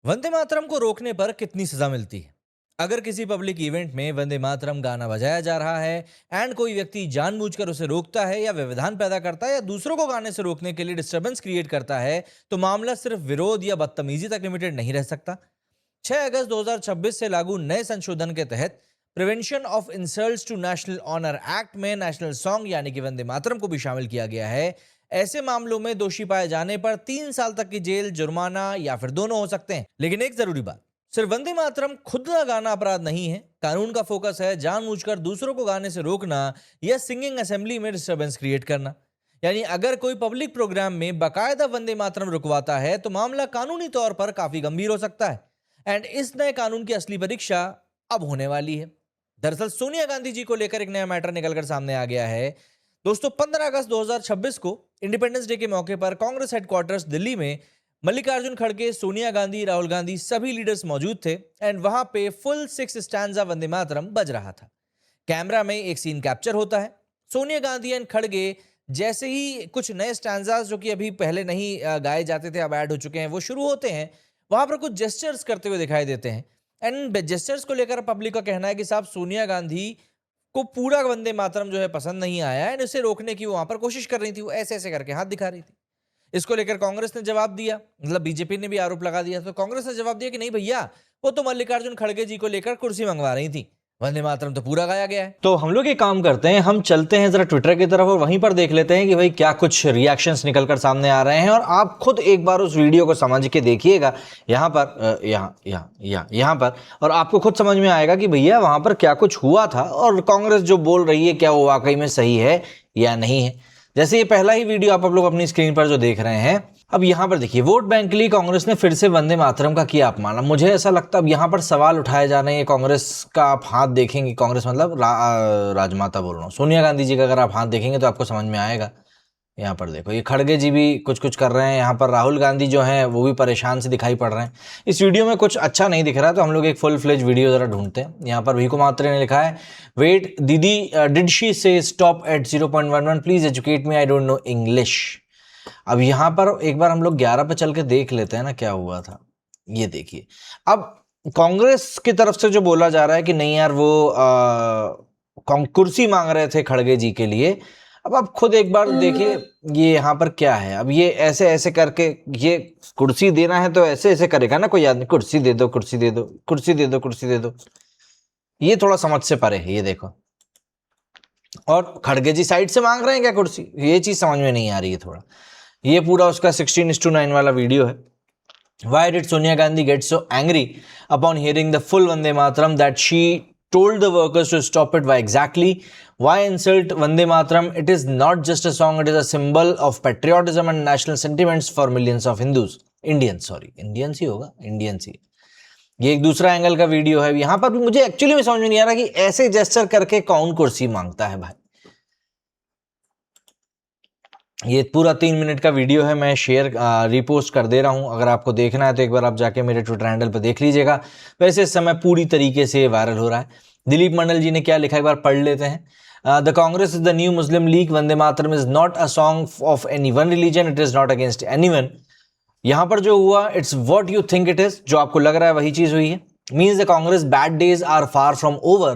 वंदे मातरम को रोकने पर कितनी सजा मिलती है? अगर किसी पब्लिक इवेंट में वंदे मातरम गाना बजाया जा रहा है एंड कोई व्यक्ति जानबूझकर उसे रोकता है या व्यवधान पैदा करता है या दूसरों को गाने से रोकने के लिए डिस्टरबेंस क्रिएट करता है, तो मामला सिर्फ विरोध या बदतमीजी तक लिमिटेड नहीं रह सकता। 6 अगस्त 2026 से लागू नए संशोधन के तहत prevention of insults to national honour act में नेशनल सॉन्ग यानी कि वंदे मातरम को भी शामिल किया गया है। ऐसे मामलों में दोषी पाए जाने पर 3 साल तक की जेल, जुर्माना या फिर दोनों हो सकते हैं। लेकिन एक जरूरी बात, सिर्फ वंदे मातरम खुद का गाना अपराध नहीं है। कानून का फोकस है जानबूझकर दूसरों को गाने से रोकना या सिंगिंग असेंबली में डिस्टरबेंस क्रिएट करना। यानी अगर कोई पब्लिक प्रोग्राम में बाकायदा वंदे मातरम रुकवाता है तो मामला कानूनी तौर पर काफी गंभीर हो सकता है। एंड इस नए कानून की असली परीक्षा अब होने वाली है। दरअसल सोनिया गांधी जी को लेकर एक नया मैटर निकलकर सामने आ गया है। दोस्तों, 15 अगस्त 2026 को इंडिपेंडेंस डे के मौके पर कांग्रेस हेडक्वार्टर्स दिल्ली में मल्लिकार्जुन खड़गे, सोनिया गांधी, राहुल गांधी सभी लीडर्स मौजूद थे एंड वहां पे फुल 6 स्टैंजा वंदे मातरम बज रहा था। कैमरा में एक सीन कैप्चर होता है। सोनिया गांधी एंड खड़गे जैसे ही कुछ नए स्टैंजास जो कि अभी पहले नहीं गाए जाते थे, अब ऐड हो चुके हैं, वो शुरू होते हैं, वहां पर कुछ जेस्चर्स करते हुए दिखाई देते हैं। एंड जेस्चर्स को लेकर पब्लिक का कहना है कि साहब सोनिया गांधी को पूरा वंदे मातरम जो है पसंद नहीं आया एंड इसे रोकने की वो वहां पर कोशिश कर रही थी, वो ऐसे ऐसे करके हाथ दिखा रही थी। इसको लेकर कांग्रेस ने जवाब दिया, मतलब बीजेपी ने भी आरोप लगा दिया। तो कांग्रेस ने जवाब दिया कि नहीं भैया, वो तो मल्लिकार्जुन खड़गे जी को लेकर कुर्सी मंगवा रही थी, वंदे मातरम तो पूरा गाया गया है। तो हम लोग ये काम करते हैं, हम चलते हैं जरा ट्विटर की तरफ और वहीं पर देख लेते हैं कि भाई क्या कुछ रिएक्शंस निकलकर सामने आ रहे हैं। और आप खुद एक बार उस वीडियो को समझ के देखिएगा यहाँ पर, यहाँ पर, और आपको खुद समझ में आएगा कि भैया वहां पर क्या कुछ हुआ था और कांग्रेस जो बोल रही है क्या वो वाकई में सही है या नहीं है। जैसे ये पहला ही वीडियो आप लोग अपनी स्क्रीन पर जो देख रहे हैं, अब यहाँ पर देखिए, वोट बैंक के लिए कांग्रेस ने फिर से वंदे मातरम का किया अपमान। मुझे ऐसा लगता है अब यहाँ पर सवाल उठाए जा रहे हैं कांग्रेस का। आप हाथ देखेंगे, कांग्रेस मतलब राजमाता बोल रहा हूँ, सोनिया गांधी जी का अगर आप हाथ देखेंगे तो आपको समझ में आएगा। यहाँ पर देखो, ये खड़गे जी भी कुछ कुछ कर रहे हैं, यहाँ पर राहुल गांधी जो हैं वो भी परेशान से दिखाई पड़ रहे हैं। इस वीडियो में कुछ अच्छा नहीं दिख रहा, तो हम लोग एक फुल फ्लेज वीडियो जरा ढूंढते हैं। यहाँ पर भीको मात्रे ने लिखा है, वेट दीदी, डिड शी से stop at 0.11, please educate me, I don't know English. अब यहाँ पर एक बार हम लोग 11 पे चल के देख लेते हैं ना क्या हुआ था। ये देखिए, अब कांग्रेस की तरफ से जो बोला जा रहा है कि नहीं यार वो कुर्सी मांग रहे थे खड़गे जी के लिए। अब आप खुद एक बार देखिए ये यहाँ पर क्या है। अब ये ऐसे ऐसे करके, ये कुर्सी देना है तो ऐसे ऐसे करेगा ना कोई आदमी, कुर्सी दे दो, कुर्सी दे दो, कुर्सी दे दो, कुर्सी दे दो। ये थोड़ा समझ से परे है, ये देखो। और खड़गे जी साइड से मांग रहे हैं क्या कुर्सी, ये चीज समझ में नहीं आ रही है थोड़ा। ये पूरा उसका 16:9 वाला वीडियो है। Why did Sonia Gandhi get so angry upon hearing the full Vande Mataram that she told the workers to stop it? Why exactly? Why insult Vande Mataram? It is not just a song, it is a symbol of patriotism and national sentiments for millions of Hindus. Indians ही होगा, Indians ही। ये एक दूसरा angle का video है। यहाँ पर भी मुझे एक्चुअली में समझ में नहीं आ रहा कि ऐसे जेस्चर करके कौन कुर्सी मांगता है भाई। ये पूरा 3 मिनट का वीडियो है, मैं शेयर रिपोस्ट कर दे रहा हूं। अगर आपको देखना है तो एक बार आप जाके मेरे ट्विटर हैंडल पर देख लीजिएगा। वैसे इस समय पूरी तरीके से वायरल हो रहा है। दिलीप मंडल जी ने क्या लिखा, एक बार पढ़ लेते हैं। The Congress is the new Muslim league, Vande Mataram is not a song of any one religion, it is not against anyone. यहां पर जो हुआ, it's what you think it is, जो आपको लग रहा है वही चीज हुई है। Means the Congress bad days are far from over.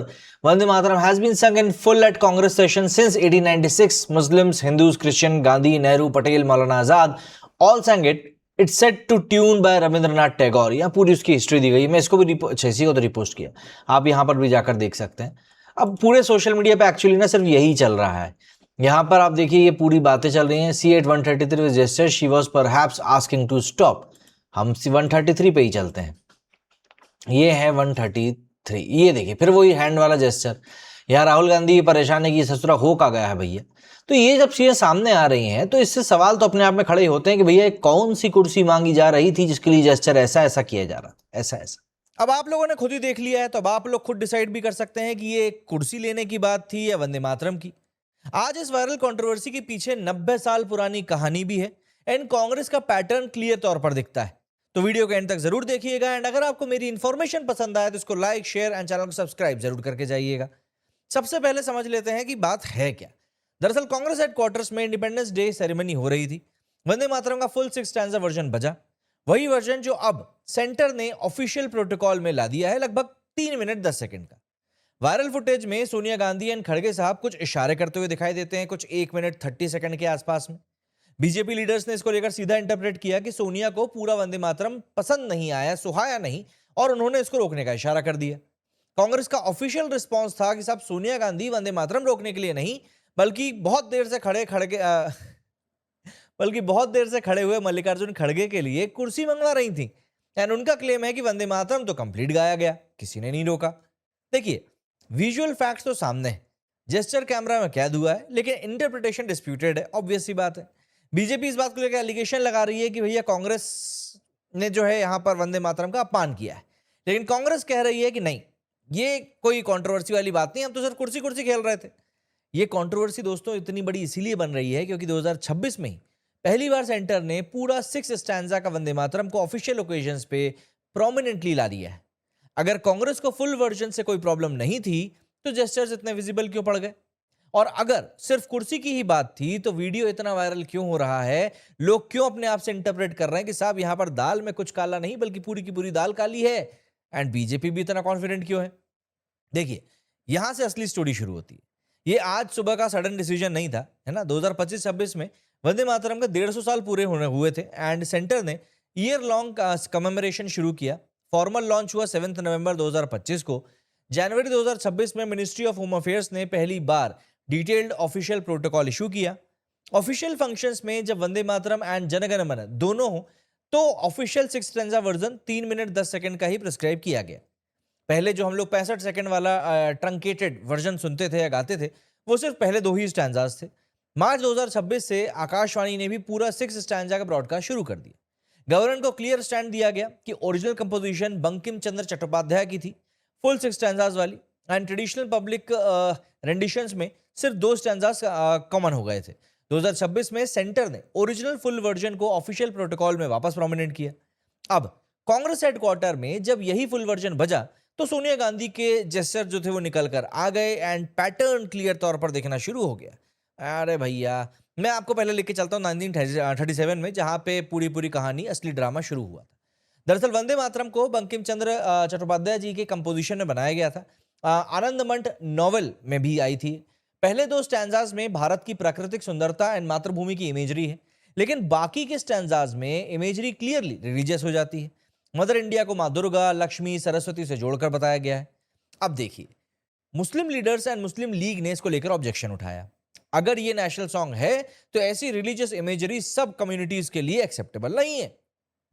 Vande Mataram has been sung in full at Congress sessions since 1896. Muslims, Hindus, Christian, Gandhi, Nehru, Patel, Maulana Azad all sang it. It's set to tune by Rabindranath Tagore. यहाँ पूरी उसकी history दी गई। मैं इसको भी इसी को तो रिपोस्ट किया, आप यहाँ पर भी जाकर देख सकते हैं। अब पूरे सोशल मीडिया पे एक्चुअली ना सिर्फ यही चल रहा है। यहाँ पर आप देखिए ये पूरी बातें चल रही हैं। C8-133 gesture, she was perhaps asking to stop. हम 133 पे ही चलते हैं। ये है 133, ये देखिए फिर वही हैंड वाला जेस्चर। यहाँ राहुल गांधी परेशान है कि ससुरा हो का गया है भैया। तो ये जब चीजें सामने आ रही हैं तो इससे सवाल तो अपने आप में खड़े होते हैं कि भैया कौन सी कुर्सी मांगी जा रही थी जिसके लिए जेस्चर ऐसा ऐसा किया जा रहा था, ऐसा ऐसा। अब आप लोगों ने खुद ही देख लिया है, तो अब आप लोग खुद डिसाइड भी कर सकते हैं कि ये कुर्सी लेने की बात थी या वंदे मातरम की। आज इस वायरल कंट्रोवर्सी के पीछे 90 साल पुरानी कहानी भी है एंड कांग्रेस का पैटर्न क्लियर तौर पर दिखता है। तो वीडियो के एंड तक जरूर देखिएगा एंड अगर आपको मेरी इंफॉर्मेशन पसंद आए तो इसको लाइक, शेयर एंड चैनल को सब्सक्राइब जरूर करके जाइएगा। सबसे पहले समझ लेते हैं कि बात है क्या। दरअसल कांग्रेस हेडक्वार्टर्स में इंडिपेंडेंस डे सेरेमनी हो रही थी। वंदे मातरम का फुल 6 स्टैंजा वर्जन बजा। वही वर्जन जो अब सेंटर ने ऑफिशियल प्रोटोकॉल में ला दिया है, लगभग 3 मिनट 10 सेकंड का। वायरल फुटेज में सोनिया गांधी एंड खड़गे साहब कुछ इशारे करते हुए दिखाई देते हैं, कुछ 1 मिनट 30 सेकंड के आसपास में। बीजेपी लीडर्स ने इसको लेकर सीधा इंटरप्रेट किया कि सोनिया को पूरा वंदे मातरम पसंद नहीं आया, सुहाया नहीं, और उन्होंने इसको रोकने का इशारा कर दिया। कांग्रेस का ऑफिशियल रिस्पांस था कि साहब सोनिया गांधी वंदे मातरम रोकने के लिए नहीं, बल्कि बहुत देर से खड़े हुए मल्लिकार्जुन खड़गे के लिए कुर्सी मंगवा रही थी। एंड उनका क्लेम है कि वंदे मातरम तो कंप्लीट गाया गया, किसी ने नहीं रोका। देखिए, विजुअल फैक्ट्स तो सामने है, जेस्चर कैमरा में कैद हुआ है, लेकिन इंटरप्रिटेशन डिस्प्यूटेड है, ऑब्वियस सी बात है। बीजेपी इस बात को लेकर एलिगेशन लगा रही है कि भैया कांग्रेस ने जो है यहां पर वंदे मातरम का अपमान किया है, लेकिन कांग्रेस कह रही है कि नहीं, ये कोई कंट्रोवर्सी वाली बात नहीं, हम तो सिर्फ कुर्सी कुर्सी खेल रहे थे। ये कंट्रोवर्सी दोस्तों इतनी बड़ी इसीलिए बन रही है क्योंकि 2026 में ही पहली बार सेंटर ने पूरा 6 स्टैंजा का वंदे मातरम को ऑफिशियल ओकेजन्स पे प्रोमिनेंटली ला दिया है। अगर कांग्रेस को फुल वर्जन से कोई प्रॉब्लम नहीं थी तो जेस्चर्स इतने विजिबल क्यों पड़ गए? और अगर सिर्फ कुर्सी की ही बात थी तो वीडियो इतना वायरल क्यों हो रहा है? लोग क्यों अपने आप से इंटरप्रेट कर रहे हैं कि साहब यहां पर दाल में कुछ काला नहीं बल्कि पूरी की पूरी दाल काली है? एंड बीजेपी भी इतना कॉन्फिडेंट क्यों है? देखिए, यहां से असली स्टोरी शुरू होती है। ये आज सुबह का सडन डिसीजन नहीं था, है ना। 2025-26 में वंदे मातरम के 150 साल पूरे होने हुए थे एंड सेंटर ने ईयर लॉन्ग कमेमोरेशन शुरू किया। फॉर्मल लॉन्च हुआ 7 नवंबर 2025 को। जनवरी 2026 में मिनिस्ट्री ऑफ होम अफेयर्स ने पहली बार डिटेल्ड ऑफिशियल प्रोटोकॉल इशू किया। ऑफिशियल फंक्शंस में जब वंदे मातरम एंड जनगण मन दोनों हो तो official 6 stanza version 3 minute 10 second का ही प्रिस्क्राइब किया गया। पहले जो हम लोग 65 सेकंड वाला ट्रंकेटेड वर्जन सुनते थे या गाते थे, वो सिर्फ पहले 2 ही स्टैंजास थे। मार्च 2026 से आकाशवाणी ने भी पूरा 6 स्टैंजा का ब्रॉडकास्ट शुरू कर दिया। गवर्नर को क्लियर स्टैंड दिया गया कि ओरिजिनल कंपोजिशन बंकिम चंद्र चट्टोपाध्याय की थी, फुल 6 स्टैंजास वाली, एंड ट्रेडिशनल पब्लिक रेंडिशंस में सिर्फ 2 स्टैंजास कॉमन हो गए थे। 2026 में सेंटर ने ओरिजिनल फुल वर्जन को ऑफिशियल प्रोटोकॉल में वापस प्रोमिनेंट किया। अब कांग्रेस हेडक्वार्टर में जब यही फुल वर्जन बजा तो सोनिया गांधी के जेस्चर जो थे वो निकल कर आ गए एंड पैटर्न क्लियर तौर पर देखना शुरू हो गया। अरे भैया, मैं आपको पहले लेके चलता हूँ 1937 में, जहां पे पूरी पूरी कहानी, असली ड्रामा शुरू हुआ था। दरअसल वंदे मातरम को बंकिम चंद्र चट्टोपाध्याय जी के कंपोजिशन में बनाया गया था। आनंद मंठ नॉवेल में भी आई थी। पहले 2 स्टैंजाज में भारत की प्राकृतिक सुंदरता एंड मातृभूमि की इमेजरी है, लेकिन बाकी के स्टैंजाज में इमेजरी क्लियरली रिलीजियस हो जाती है। मदर इंडिया को माँ दुर्गा, लक्ष्मी, सरस्वती से जोड़कर बताया गया है। अब देखिए, मुस्लिम लीडर्स एंड मुस्लिम लीग ने इसको लेकर ऑब्जेक्शन उठाया। अगर ये नेशनल सॉन्ग है तो ऐसी रिलीजियस इमेजरी सब कम्युनिटीज के लिए एक्सेप्टेबल नहीं है।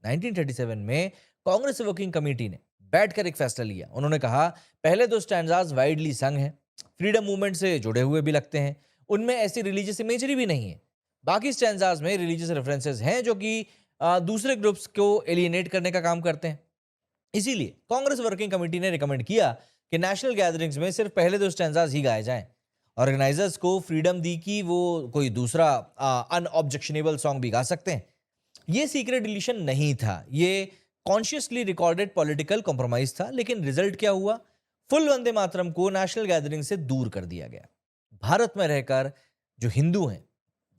1937 में कांग्रेस वर्किंग कमेटी ने बैठकर एक फैसला लिया। उन्होंने कहा, पहले 2 स्टैंजाज वाइडली संग हैं, फ्रीडम मूवमेंट से जुड़े हुए भी लगते हैं, उनमें ऐसी रिलीजियस इमेजरी भी नहीं है। बाकी स्टैंजाज में रिलीजियस रेफरेंसेस हैं जो कि दूसरे ग्रुप्स को एलियनेट करने का काम करते हैं। इसीलिए कांग्रेस वर्किंग कमेटी ने रिकमेंड किया कि नेशनल गैदरिंग्स में सिर्फ पहले 2 स्टैंजाज ही गाए जाएं। ऑर्गेनाइजर्स को फ्रीडम दी कि वो कोई दूसरा अनऑब्जेक्शनेबल सॉन्ग भी गा सकते हैं। ये सीक्रेट डिलीशन नहीं था, ये कॉन्शियसली रिकॉर्डेड पॉलिटिकल कॉम्प्रोमाइज था। लेकिन रिजल्ट क्या हुआ? फुल वंदे मातरम को नेशनल गैदरिंग से दूर कर दिया गया। भारत में रहकर जो हिंदू हैं,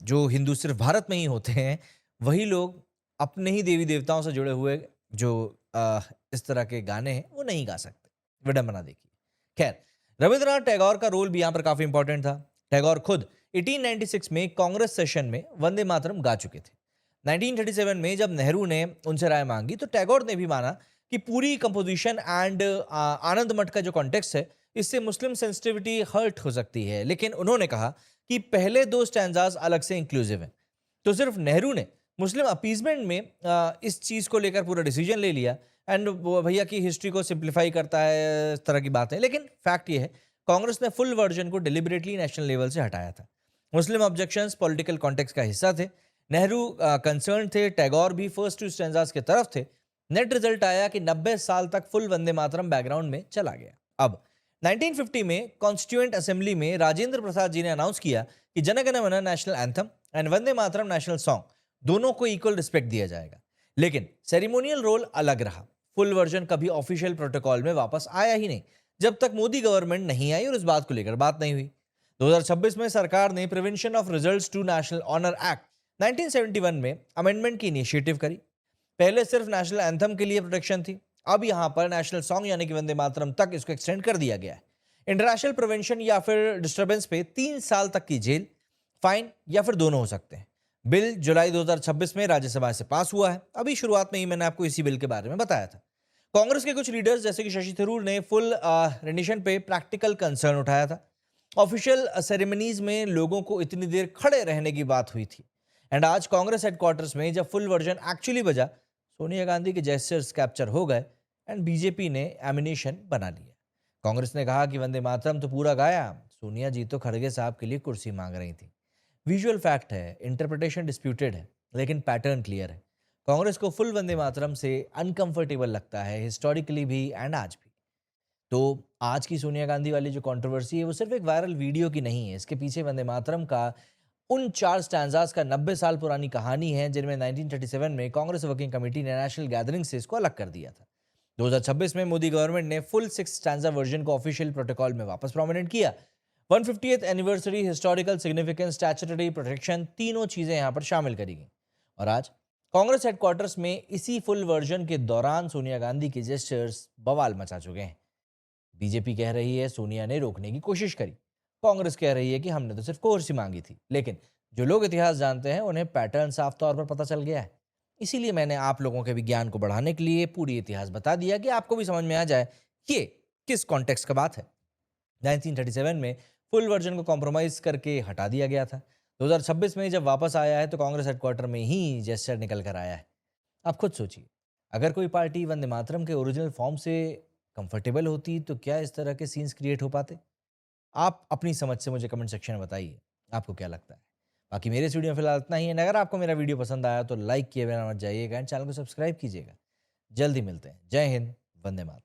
जो हिंदू सिर्फ भारत में ही होते हैं, वही लोग अपने ही देवी देवताओं से जुड़े हुए जो इस तरह के गाने हैं वो नहीं गा सकते। विडंबना देखिए। खैर, रविंद्रनाथ टैगोर का रोल भी यहाँ पर काफी इंपॉर्टेंट था। टैगोर खुद 1896 में कांग्रेस सेशन में वंदे मातरम गा चुके थे। 1937 में जब नेहरू ने उनसे राय मांगी तो टैगोर ने भी माना कि पूरी कंपोजिशन एंड आनंद मठ का जो कॉन्टेक्स्ट है, इससे मुस्लिम सेंसिटिविटी हर्ट हो सकती है। लेकिन उन्होंने कहा कि पहले 2 स्टैंजाज अलग से इंक्लूसिव हैं। तो सिर्फ नेहरू ने मुस्लिम अपीजमेंट में इस चीज को लेकर पूरा डिसीजन ले लिया। एंड भैया की हिस्ट्री को सिंप्लीफाई करता है, इस तरह की बात है। लेकिन फैक्ट ये है, कांग्रेस ने फुल वर्जन को डिलिबरेटली नेशनल लेवल से हटाया था। मुस्लिम ऑब्जेक्शंस पॉलिटिकल कॉन्टेक्स्ट का हिस्सा थे। नेहरू कंसर्न थे, टैगोर भी फर्स्ट 2 स्टैंजाज के तरफ थे। नेट रिजल्ट आया कि 90 साल तक फुल वंदे मातरम बैकग्राउंड में चला गया। अब 1950 में कॉन्स्टिट्यूएंट असेंबली में राजेंद्र प्रसाद जी ने अनाउंस किया कि जनगण मन national anthem and Vande Mataram national song दोनों को इक्वल रिस्पेक्ट दिया जाएगा। लेकिन सेरेमोनियल रोल अलग रहा। फुल वर्जन कभी ऑफिशियल प्रोटोकॉल में वापस आया ही नहीं जब तक मोदी गवर्नमेंट नहीं आई और इस बात को लेकर बात नहीं हुई। 2026 में सरकार ने prevention of results to national honour act 1971 में अमेंडमेंट की इनिशिएटिव करी। पहले सिर्फ नेशनल एंथम के लिए प्रोटेक्शन थी, अब यहां पर नेशनल सॉन्ग यानी कि वंदे मातरम तक इसको एक्सटेंड कर दिया गया है। इंटरनेशनल प्रिवेंशन या फिर डिस्टर्बेंस पे 3 साल तक की जेल, फाइन या फिर दोनों हो सकते हैं। बिल जुलाई 2026 में राज्यसभा से पास हुआ है। अभी शुरुआत में ही मैंने आपको इसी बिल के बारे में बताया था। कांग्रेस के कुछ लीडर्स जैसे कि शशि थरूर ने फुल रेनिशन पे प्रैक्टिकल कंसर्न उठाया था। ऑफिशियल सेरेमनीज में लोगों को इतनी देर खड़े रहने की बात हुई थी। एंड आज कांग्रेस हेडक्वार्टर्स में जब फुल वर्जन एक्चुअली बजा, सोनिया गांधी के जेस्चर्स कैप्चर हो गए एंड बीजेपी ने एमिनेशन बना लिया। कांग्रेस ने कहा कि वंदे मातरम तो पूरा गाया, सोनिया जी तो खड़गे साहब के लिए कुर्सी मांग रही थी। विजुअल फैक्ट है, इंटरप्रिटेशन डिस्प्यूटेड है, लेकिन पैटर्न क्लियर है। कांग्रेस को फुल वंदे मातरम से अनकंफर्टेबल लगता है, हिस्टोरिकली भी एंड आज भी। तो आज की सोनिया गांधी वाली जो कंट्रोवर्सी है वो सिर्फ एक वायरल वीडियो की नहीं है। इसके पीछे वंदे मातरम का उन 4 स्टैंजास का 90 साल पुरानी कहानी है, जिनमें 1937 में कांग्रेस वर्किंग कमेटी ने नेशनल गैदरिंग से इसको अलग कर दिया था। 2026 में मोदी गवर्नमेंट ने फुल 6 स्टैंजा वर्जन को ऑफिशियल प्रोटोकॉल में वापस प्रोमिनेंट किया। 150th anniversary, historical significance, statutory protection, तीनों चीजें यहां पर शामिल करी गई। और आज कांग्रेस हेडक्वार्टर्स में इसी फुल वर्जन के दौरान सोनिया गांधी के जेस्चर्स बवाल मचा चुके हैं। बीजेपी कह रही है सोनिया ने रोकने की कोशिश करी, कांग्रेस कह रही है कि हमने तो सिर्फ कुर्सी मांगी थी। लेकिन जो लोग इतिहास जानते हैं उन्हें पैटर्न साफ तौर पर पता चल गया है। इसीलिए मैंने आप लोगों के विज्ञान को बढ़ाने के लिए पूरी इतिहास बता दिया कि आपको भी समझ में आ जाए ये किस कॉन्टेक्स्ट का बात है। 1937 में फुल वर्जन को कॉम्प्रोमाइज करके हटा दिया गया था। 2026 में जब वापस आया है तो कांग्रेस हेडक्वार्टर में ही जेस्चर निकल कर आया है। आप खुद सोचिए, अगर कोई पार्टी वंदे मातरम के ओरिजिनल फॉर्म से कंफर्टेबल होती तो क्या इस तरह के सीन्स क्रिएट हो पाते? आप अपनी समझ से मुझे कमेंट सेक्शन में बताइए, आपको क्या लगता है। बाकी मेरे इस वीडियो में फिलहाल इतना ही है। अगर आपको मेरा वीडियो पसंद आया तो लाइक किए बिना मत जाइएगा एंड चैनल को सब्सक्राइब कीजिएगा। जल्दी मिलते हैं। जय हिंद, वंदे मातरम।